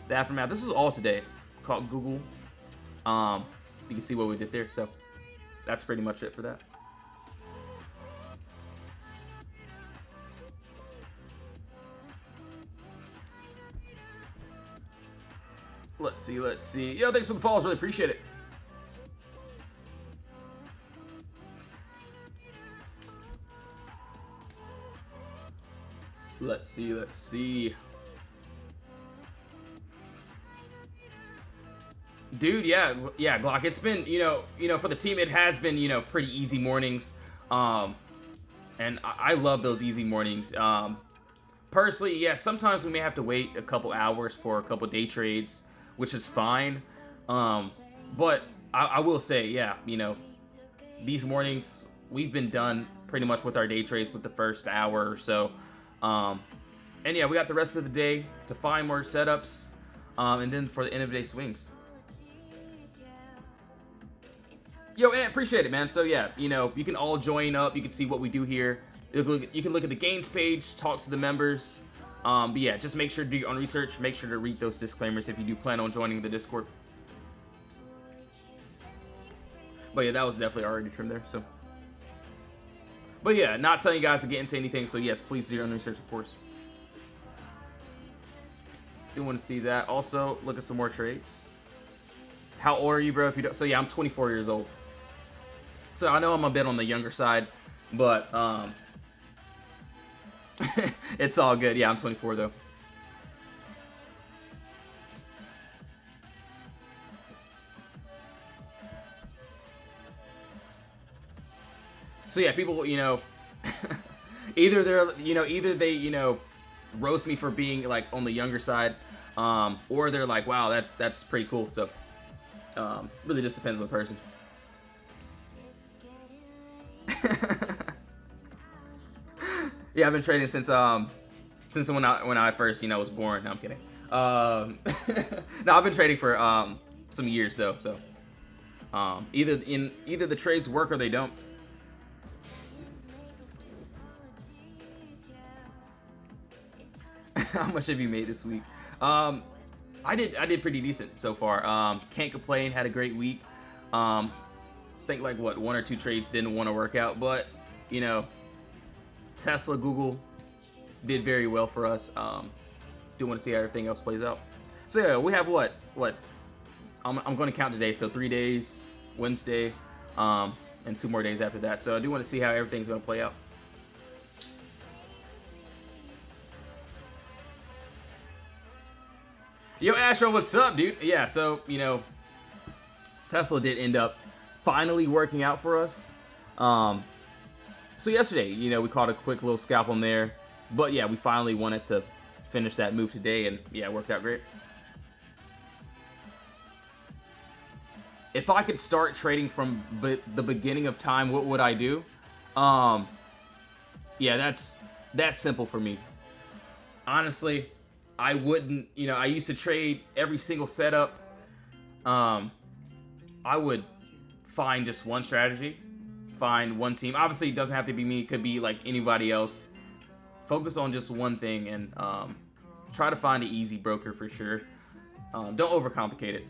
[SPEAKER 1] the aftermath. This is all today. Caught Google. You can see what we did there. So that's pretty much it for that. Let's see. Yo, thanks for the follows. Really appreciate it. Let's see. Dude, yeah, Glock. It's been, for the team, it has been, pretty easy mornings. And I love those easy mornings. Personally, yeah, sometimes we may have to wait a couple hours for a couple day trades, which is fine. But I will say, yeah, these mornings, we've been done pretty much with our day trades with the first hour or so. And yeah, we got the rest of the day to find more setups, and then for the end of the day swings. Yo, and appreciate it, man. So yeah, you can all join up. You can see what we do here. You can look at the games page, talk to the members. But yeah, just make sure to do your own research. Make sure to read those disclaimers if you do plan on joining the Discord. But yeah, that was definitely already trimmed there. So, but yeah, not telling you guys to get into anything. So yes, please do your own research, of course. Do want to see that. Also, look at some more trades. How old are you, bro? If you don't, so yeah, I'm 24 years old. So I know I'm a bit on the younger side, but it's all good. Yeah, I'm 24 though. So yeah, people, either they roast me for being like on the younger side, or they're like, wow, that's pretty cool. So really just depends on the person. Yeah, I've been trading since when I first was born. No, I'm kidding. No, I've been trading for some years though. So either the trades work or they don't. How much have you made this week? I did pretty decent so far. Can't complain. Had a great week. Think like what, 1 or 2 trades didn't want to work out, but Tesla, Google did very well for us. Do want to see how everything else plays out. So yeah, we have what I'm going to count today. So 3 days, Wednesday, and 2 more days after that. So I do want to see how everything's going to play out. Yo, Astro, what's up, dude? Yeah, so, Tesla did end up finally working out for us. So yesterday, we caught a quick little scalp on there. But yeah, we finally wanted to finish that move today, and yeah, it worked out great. If I could start trading from the beginning of time, what would I do? Yeah, that's simple for me. Honestly, I wouldn't, I used to trade every single setup. I would find just one strategy, find one team. Obviously, it doesn't have to be me. It could be like anybody else. Focus on just one thing and try to find an easy broker for sure. Don't overcomplicate it.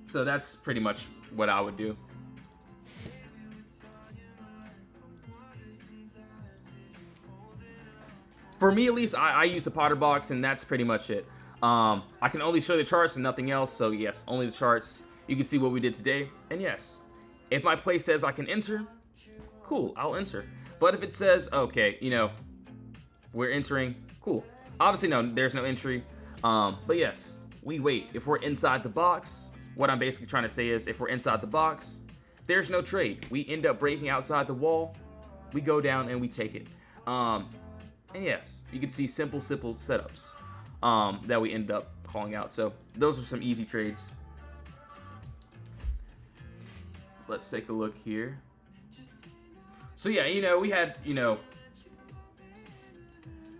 [SPEAKER 1] So that's pretty much what I would do. For me, at least, I use the Potter box, and that's pretty much it. I can only show the charts and nothing else, so yes, only the charts. You can see what we did today, and yes, if my play says I can enter, cool, I'll enter. But if it says, okay, you know, we're entering, cool. Obviously, no, there's no entry. But yes, we wait. If we're inside the box, what I'm basically trying to say is if we're inside the box, there's no trade. We end up breaking outside the wall, we go down and we take it. And yes, you can see simple setups that we end up calling out. So those are some easy trades. Let's take a look here. So yeah, you know, we had, you know,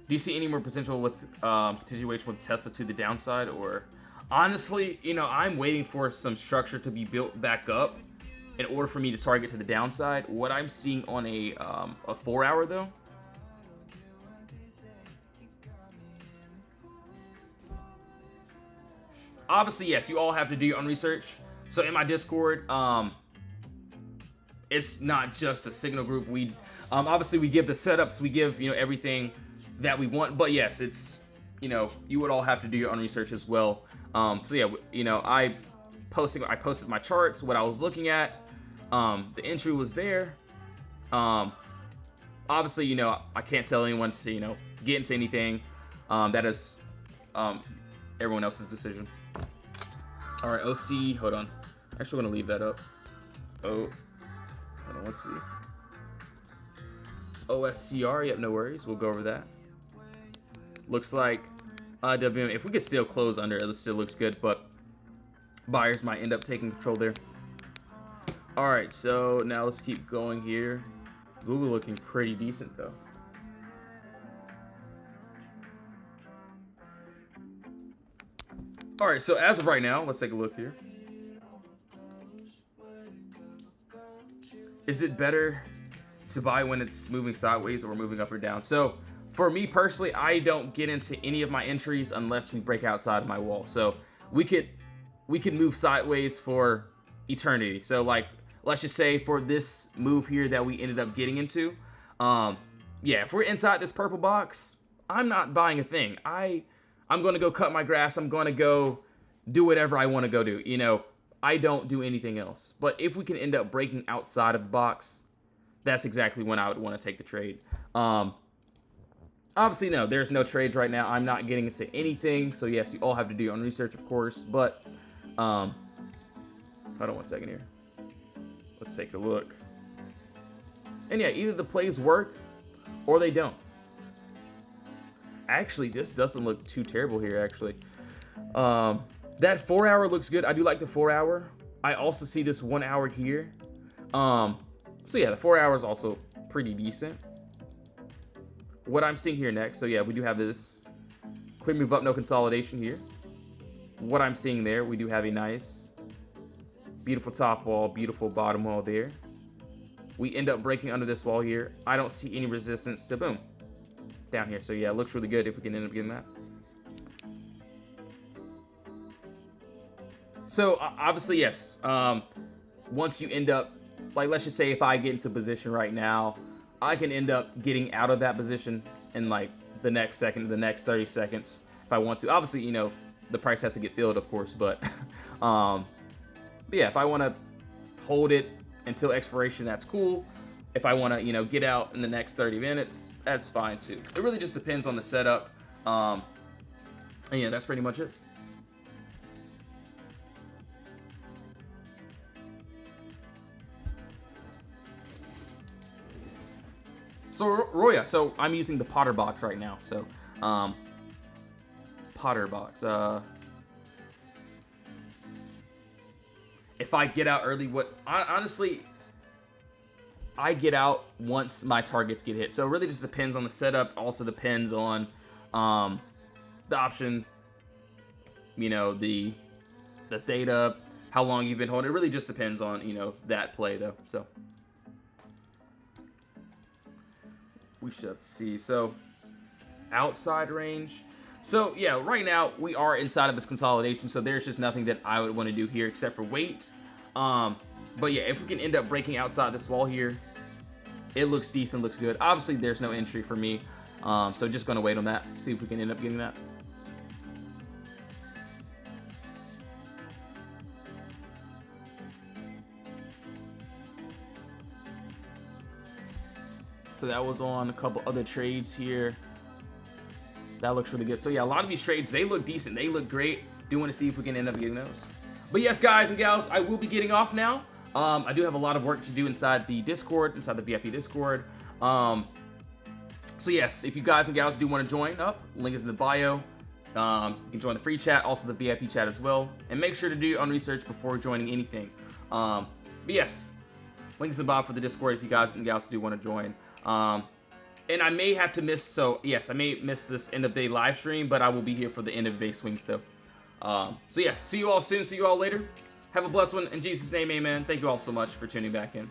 [SPEAKER 1] do you see any more potential with continuation with Tesla to the downside? Or honestly, you know, I'm waiting for some structure to be built back up in order for me to target to the downside. What I'm seeing on a 4 hour though, obviously, yes, you all have to do your own research. So in my Discord, it's not just a signal group. We obviously we give the setups, we give, you know, everything that we want. But yes, it's, you know, you would all have to do your own research as well. So yeah, you know, I posted my charts, what I was looking at. The entry was there. Obviously, you know, I can't tell anyone to, you know, get into anything. That is everyone else's decision. All right, OC, hold on. Actually, want to leave that up. Oh, hold on, let's see. OSCR, yep, no worries. We'll go over that. Looks like WM, if we could still close under it, it still looks good, but buyers might end up taking control there. All right, so now let's keep going here. Google looking pretty decent though. All right, so as of right now, let's take a look here. Is it better to buy when it's moving sideways or moving up or down? So for me personally, I don't get into any of my entries unless we break outside of my wall. So we could move sideways for eternity. So like, let's just say for this move here that we ended up getting into, yeah, if we're inside this purple box, I'm not buying a thing. I'm going to go cut my grass. I'm going to go do whatever I want to go do. You know, I don't do anything else. But if we can end up breaking outside of the box, that's exactly when I would want to take the trade. Obviously, no, there's no trades right now. I'm not getting into anything. So yes, you all have to do your own research, of course. But hold on one second here. Let's take a look. And yeah, either the plays work or they don't. Actually, this doesn't look too terrible here, actually. That 4 hour looks good. I do like the 4 hour. I also see this 1 hour here. So yeah, the 4 hour is also pretty decent. What I'm seeing here next, so yeah, we do have this clear move up, no consolidation here. What I'm seeing there, we do have a nice, beautiful top wall, beautiful bottom wall there. We end up breaking under this wall here. I don't see any resistance to boom down here. So yeah, it looks really good if we can end up getting that. So obviously, yes, once you end up, like, let's just say if I get into position right now, I can end up getting out of that position in like the next second, the next 30 seconds if I want to. Obviously, you know, the price has to get filled, of course, but yeah, if I want to hold it until expiration, that's cool. If I want to, you know, get out in the next 30 minutes, that's fine too. It really just depends on the setup. And yeah, that's pretty much it. So Roya, so I'm using the Potter box right now. So Potter box. If I get out early, honestly, I get out once my targets get hit. So it really just depends on the setup. Also depends on the option, you know, the theta, how long you've been holding. It really just depends on, you know, that play though. So we should see. So outside range. So yeah, right now we are inside of this consolidation. So there's just nothing that I would want to do here except for wait. But yeah, if we can end up breaking outside this wall here, it looks decent, looks good. Obviously, there's no entry for me. So just going to wait on that, see if we can end up getting that. So that was on a couple other trades here. That looks really good. So yeah, a lot of these trades, they look decent. They look great. Do want to see if we can end up getting those. But yes, guys and gals, I will be getting off now. I do have a lot of work to do inside the Discord, inside the VIP Discord. So yes, if you guys and gals do want to join up, link is in the bio. You can join the free chat, also the VIP chat as well. And make sure to do your own research before joining anything. But yes, links in the bio for the Discord if you guys and gals do want to join. And I may have to miss, so yes, I may miss this end of day live stream, but I will be here for the end of day swings though. So yes, see you all soon, see you all later. Have a blessed one. In Jesus' name, amen. Thank you all so much for tuning back in.